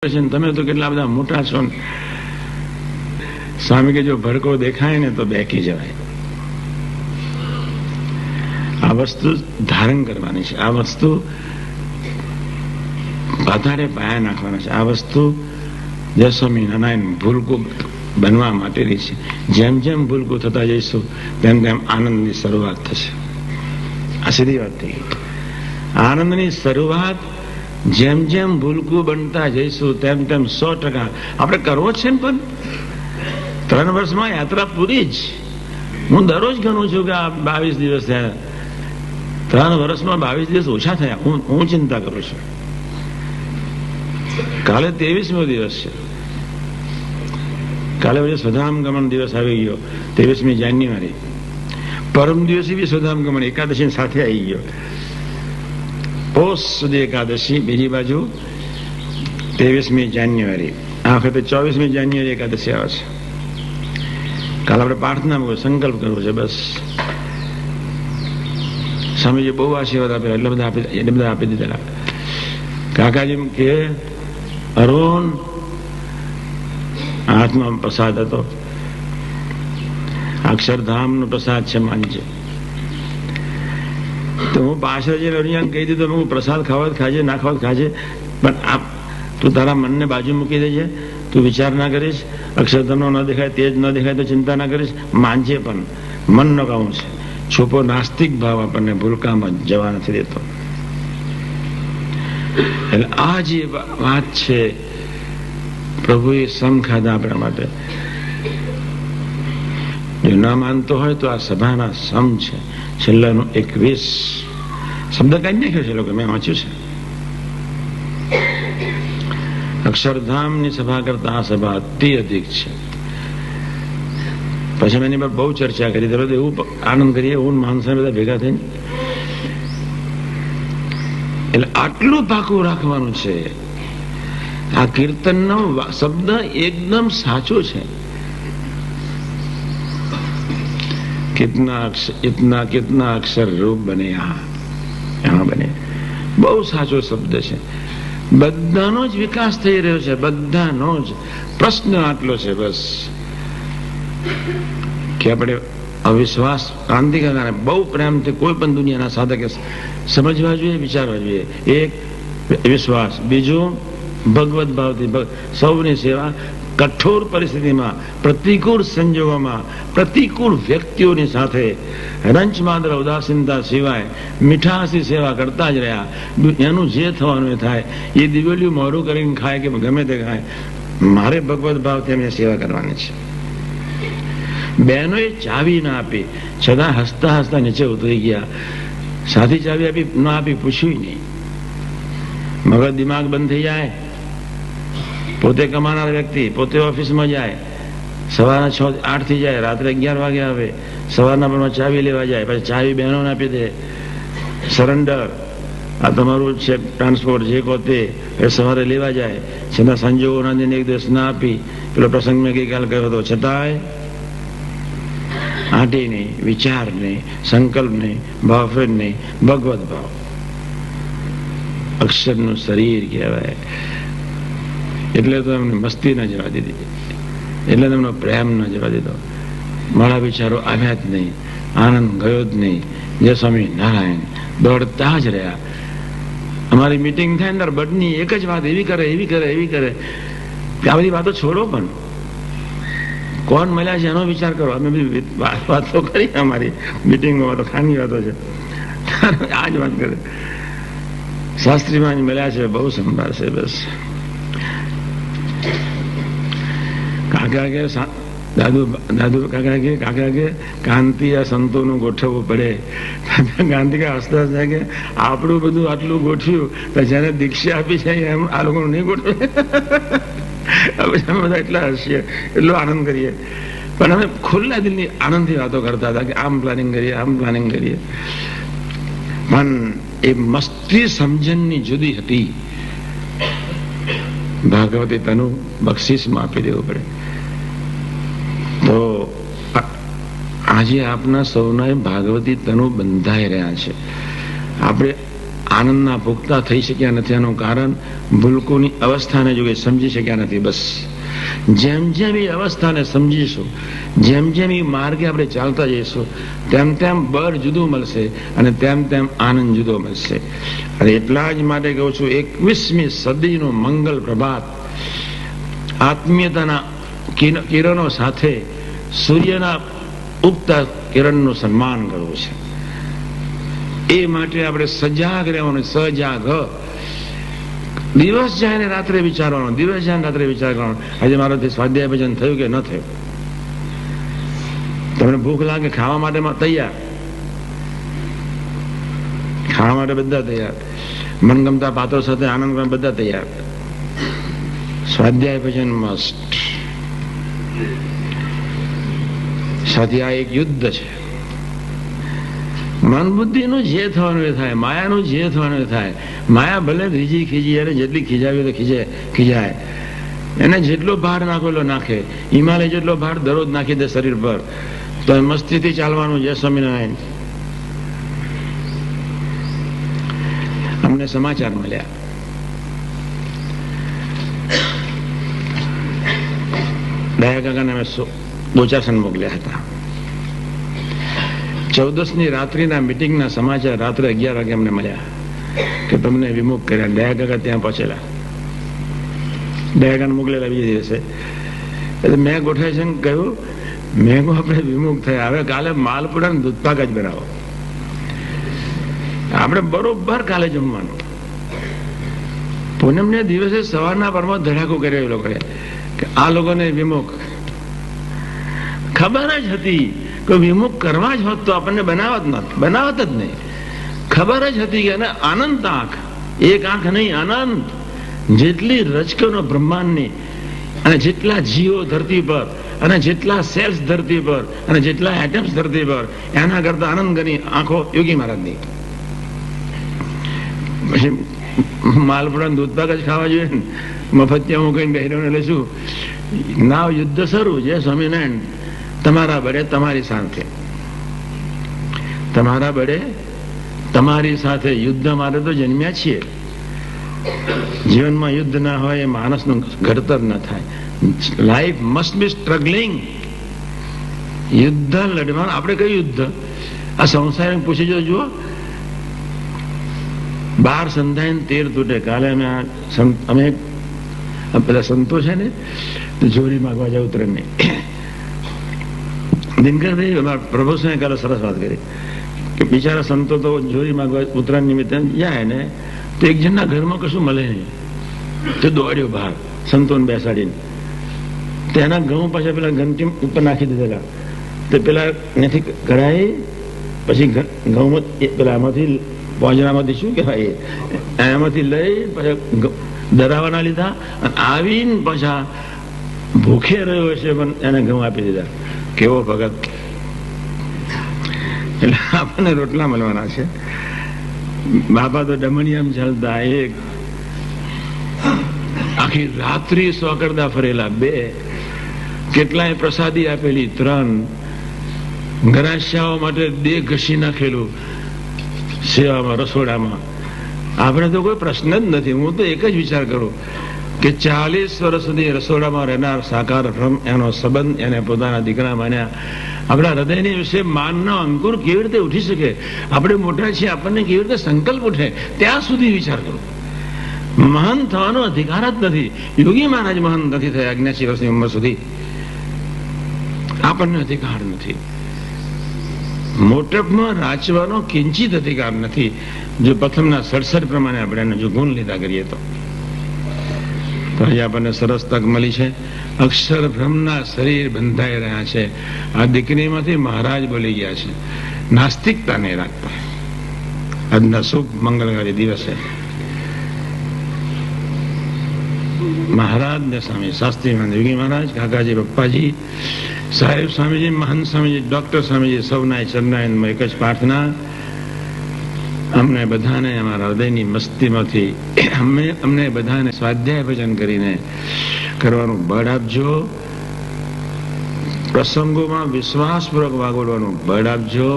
તમે તો કેટલા બધા મોટા છો ને. સ્વામી કે જો ભડકો દેખાય ને તો બેકી જવાય. આ વસ્તુ ધારણ કરવાની છે, આ વસ્તુ વધારે પાયા નાખવાના છે, આ વસ્તુ જય સ્વામિનારાયણ ભૂલકું બનવા માટેની છે. જેમ જેમ ભૂલકું થતા જઈશું તેમ તેમ આનંદની શરૂઆત થશે. આ સીધી વાત થઈ ગઈ. આનંદની શરૂઆત જેમ જેમ ભૂલકું બનતા જઈશું તેમ તેમ 100% આપણે કરવો છે. પણ 3 વર્ષમાં યાત્રા પૂરી જ. હું દરરોજ ગણું છું કે આ 22 દિવસ થયા, 3 વર્ષમાં 22 દિવસ ઓછા થયા. હું ચિંતા કરું છું. કાલે 23મી દિવસ છે. કાલે પછી સ્વધામ ગમન દિવસ આવી ગયો, 23મી જાન્યુઆરી. પરમ દિવસે બી સ્વધામ ગમન એકાદશી સાથે આવી ગયો. પોષ સુધી એકાદશી, બીજી બાજુ 23મી જાન્યુઆરી. આ વખતે 24મી જાન્યુઆરી એકાદશી આવે છે. કાલે આપણે પ્રાર્થના સંકલ્પ કરવો છે. બસ સ્વામીજી બહુ આશીર્વાદ આપ્યા, એટલે બધા આપી દીધેલા. કાકાજી કે અરુણ હાથમાં પ્રસાદ હતો, અક્ષરધામનો પ્રસાદ છે, માનજે. તો હું પાછળ જઈને અરુણિયાને કહી દીધું, હું પ્રસાદ ખાવા ખાજે, ના ખાવા ખાજે, પણ તું તારા મનને બાજુ મૂકી દેજે. તું વિચાર ના કરીશ, અક્ષરધામનો ન દેખાય, તેજ ન દેખાય તો ચિંતા ના કરીશ, માનજે. પણ મનનો કામ છે. છુપો નાસ્તિક ભાવ આપણને ભૂલકામાં જવા નથી દેતો. એટલે આ જે વાત છે, પ્રભુએ સમ ખાધા આપણા માટે. જો ના માનતો હોય તો આ સભાના સમ છે. છેલ્લાનું 21 શબ્દ કાઢી નાખ્યો છે લોકો, મેં વાંચ્યું છે. અક્ષરધામની સભા કરતા આ સભા અતિ અધિક છે. પછી એની પર બહુ ચર્ચા કરી, દરરોજ એવું આનંદ કરીએ, હું માણસો બધા ભેગા થઈને. એટલે આટલું પાકું રાખવાનું છે. આ કીર્તનનો શબ્દ એકદમ સાચો છે. કિતના કિતના અક્ષર રૂપ બને, यहाँ બને. બહુ સાચો શબ્દ છે. બધાનો જ વિકાસ થઈ રહ્યો છે, બધાનો જ. પ્રશ્ન આટલો છે બસ કે આપણે અવિશ્વાસ ક્રાંતિકારને બહુ પ્રેમથી કોઈ પણ દુનિયાના સાધકે સમજવા જોઈએ, વિચારવા જોઈએ. એક વિશ્વાસ, બીજું ભગવત ભાવથી સૌની સેવા. કઠોર પરિસ્થિતિમાં, પ્રતિકૂળ સંજોગોમાં, પ્રતિકૂળ વ્યક્તિઓની સાથે રંચ માત્ર ઉદાસીનતા સિવાય મીઠાશી સેવા કરતા જ રહ્યા. એનું જે થવાનું એ થાય. એ દિવેલિયું મોડું કરીને ખાય કે ગમે તે ખાય, મારે ભગવત ભાવથી એમને સેવા કરવાની છે. બહેનોએ ચાવી ના આપી, છતાં હસતા હસતા નીચે ઉતરી ગયા. સાથી ચાવી આપી ના આપી, પૂછ્યું નહીં. મગજ દિમાગ બંધ થઈ જાય. પોતે કમાનાર વ્યક્તિ પોતે ઓફિસમાં જાય, સવારના 6-8 થી જાય, રાત્રે 11 વાગે આવે. સવારના પરમાં ચાવી લેવા જાય, પછી ચાવી બહેનોને આપી દે. સરેન્ડર, આ તમારું છે ટ્રાન્સપોર્ટ, જે કહો તે. સવારે લેવા જાય, છતાં સંજોગોના દિન એક દિવસ ના આપી. પેલો પ્રસંગ મેં ગઈકાલ કહ્યો હતો, છતાંય આંટી નહીં, વિચાર નહીં, સંકલ્પ નહીં, ભાવફેર નહીં, ભગવત ભાવ. અક્ષરનું શરીર કહેવાય. એટલે તો એમને મસ્તી ન જવા દીધી, એટલે એમનો પ્રેમ ન જવા દીધો. મારા વિચારો આવ્યા જ નહીં, આનંદ ગયો જ નહીં. જય સ્વામિનારાયણ દોડતા જ રહ્યા. અમારી મિટિંગ થાય અંદર બડની એક જ વાત, એવી કરે એવી કરે એવી કરે. આ બધી વાતો છોડો, પણ કોણ મળ્યા છે એનો વિચાર કરો. અમે બધી વાતો કરી અમારી મિટિંગમાં, તો ખાની વાતો છે. આ જ વાત કરે. શાસ્ત્રીમાં જ મળ્યા છે, બહુ સંભાળ છે. બસ કાકા કે કાકા કે કાંતિ આ સંતોનું ગોઠવવું પડે. ગાંધી કે હસતા હસતા કે આપણું બધું આટલું ગોઠવ્યું તો જેને દીક્ષા આપી છે એમ આ લોકોનું નહીં ગોઠવે. અમે બધા એટલા હસીએ, એટલો આનંદ કરીએ. પણ અમે ખુલ્લા દિલની આનંદથી વાતો કરતા હતા કે આમ પ્લાનિંગ કરીએ, આમ પ્લાનિંગ કરીએ. પણ એ મસ્તી સમજણની જુદી હતી. ભાગવતી તનુ બક્ષિસમાં આપી દેવું પડે. તો આજે આપના સૌના ભાગવતી તનુ બંધાઈ રહ્યા છે. આપણે આનંદના ભોગતા થઈ શક્યા નથી. એનું કારણ ભૂલકોની અવસ્થાને જો સમજી શક્યા નથી. બસ જેમ જેમ એ અવસ્થાને સમજીશું, જેમ જેમ એ માર્ગે આપણે ચાલતા જઈશું, તેમ તેમ બળ જુદું મળશે અને તેમ તેમ આનંદ જુદો મળશે. અને એટલા જ માટે કહું છું, 21મી સદીનું મંગલ પ્રભાત આત્મીયતાના કિરણો સાથે સૂર્યના ઉગતા કિરણનું સન્માન કરવું છે. એ માટે આપણે સજાગ રહેવાનું. સજાગ દિવસ જાય ને રાત્રે વિચારવાનો, દિવસ જાય ને રાત્રે વિચાર કરવાનો. આજે મારાથી સ્વાધ્યાય ભજન થયું કે ન થયું? તમને ભૂખ લાગે, ખાવા માટે તૈયાર, ખાવા માટે બધા તૈયાર, મનગમતા પાત્રો સાથે આનંદ કરવા બધા તૈયાર. સ્વાધ્યાય ભજન મસ્ટ. સાથે આ એક યુદ્ધ છે. મન બુદ્ધિનું જે થવાનું એ થાય, માયાનું જે થવાનું એ થાય. માયા ભલે રીજી ખીજી, એને જેટલી ખીજાવી તો ખીજાય, એને જેટલો ભાર નાખેલો નાખે, હિમાલય જેટલો ભાર દરરોજ નાખી દે શરીર પર, તો મસ્તીથી ચાલવાનું. જય સ્વામિનારાયણ. અમને સમાચાર મળ્યા, દયા કાકાને અમે બોચાસન મોકલ્યા હતા. 14ની રાત્રિના મિટિંગના સમાચાર રાત્રે 11 વાગે અમને મળ્યા કે તમને વિમુખ કર્યા. દયા કાકા ત્યાં પહોંચેલા, દયા કાકાને મોકલેલા બીજે દિવસે. એટલે મેં ગોઠવાય છે કહ્યું, મેં આપણે વિમુખ થયા, હવે કાલે માલપુડા ને દૂધપાક જ બનાવો. આપણે બરોબર કાલે જમવાનું. પૂનમને દિવસે સવારના પરમાં ધડાકો કર્યો એ લોકોએ કે આ લોકોને વિમુખ. ખબર જ હતી કે વિમુખ કરવા જ હોત તો આપણને બનાવત જ નહીં. ખબર જ હતી કે અનંત આંખ, એક આંખ નહીં, અનંત જેટલી રચકનો બ્રહ્માંડની, અને જેટલા જીવો ધરતી પર, અને જેટલા સેલ્સ ધરતી પર, અને જેટલા એટમ્સ ધરતી પર, એના કરતા આનંદ ગણી આંખો યોગી મહારાજની. પછી માલપુડા દૂધપાક જ ખાવા જોઈએ ને, મફતિયા મૂકીને બહેરોને લઈશું. નાવ યુદ્ધ શરૂ. છે સ્વામિનારાયણ. તમારા બળે તમારી સાથે, તમારા બળે તમારી સાથે યુદ્ધ મારે તો જન્મ્યા છીએ. જીવનમાં યુદ્ધ ના હોય એ માણસનું ઘડતર ના થાય. Life must be struggling. યુદ્ધ લડવાનું. આપણે કયું યુદ્ધ? આ સંસાર પૂછી જુઓ. 12 સંધાઈને 13 તૂટે. કાલે અમે પેલા સંતો છે ને, જોરી માગવા જાવ ઉત્તરાયણની. દિનકરભાઈ પ્રભુ સાહેબ કાલે સરસ વાત કરી કે બિચારા સંતો તો જોરી માગવા ઉત્તરાયણ નિમિત્તે જાય ને, તો એક જણના ઘરમાં કશું મળે નહીં, તો દોડ્યો બહાર સંતોને બેસાડીને. તેના ઘઉં પાછા પેલા ઘંટી ઉપર નાખી દીધેલા. તો પેલા એનાથી કઢાઈ, પછી ઘઉં પેલા આમાંથી પોજરામાંથી શું કહેવાય એમાંથી લઈ પાછા દરાવાના લીધા, અને આવીને પાછા ભૂખે રહ્યો હશે પણ એને ઘઉં આપી દીધા. કેવો ભગત! એટલે આપણને રોટલા મળવાના છે. બાપા તો ડમણિયામ ચાલતા, એક આખી રાત્રિ સોકરદા ફરેલા, 2 કેટલાય પ્રસાદી આપેલી, 3 ઘરાશાઓ માટે દેહ ઘસી નાખેલું સેવામાં, રસોડામાં. આપણે તો કોઈ પ્રશ્ન જ નથી. હું તો એક જ વિચાર કરું કે 40 વર્ષ સુધી રસોડામાં રહેનાર સાકાર બ્રહ્મ, એનો સંબંધ એને પોતાના દીકરા માન્યા. આપણા હૃદયની વિશે માનનો અંકુર કેવી રીતે ઉઠી શકે? આપણે મોટા છીએ, આપણને કેવી રીતે સંકલ્પ ઉઠે? ત્યાં સુધી વિચાર કરો. મહાન થવાનો અધિકાર જ નથી. યોગી મહારાજ મહાન નથી થયા 89 વર્ષની ઉંમર સુધી. આપણને અધિકાર નથી. મોટપમાં રાચવાનો કિંચિત અધિકાર નથી. જો પ્રથમના 67 પ્રમાણે આપણે એને જો ગુણ લીધા કરીએ તો આજે આપણને સરસ તક મળી છે. અક્ષર બ્રહ્મના શરીર બંધાઈ રહ્યા છે. આ દીકરીમાંથી મહારાજ બોલી ગયા છે. નાસ્તિકતા નહીં રાખતા. આજના શુભ મંગળકારી દિવસે મહારાજ ને સ્વામી શાસ્ત્રી યોગી મહારાજ, કાકાજી, પપ્પાજી, સાહેબ સ્વામીજી, મહંત સ્વામીજી, ડોક્ટર સ્વામીજી, સૌના ચરણાયનમાં એક જ પ્રાર્થના, અમને બધાને અમારા હૃદયની મસ્તીમાંથી અમને બધાને સ્વાધ્યાય ભજન કરીને કરવાનું બળ આપજો. પ્રસંગોમાં વિશ્વાસપૂર્વક વાગોડવાનું બળ આપજો.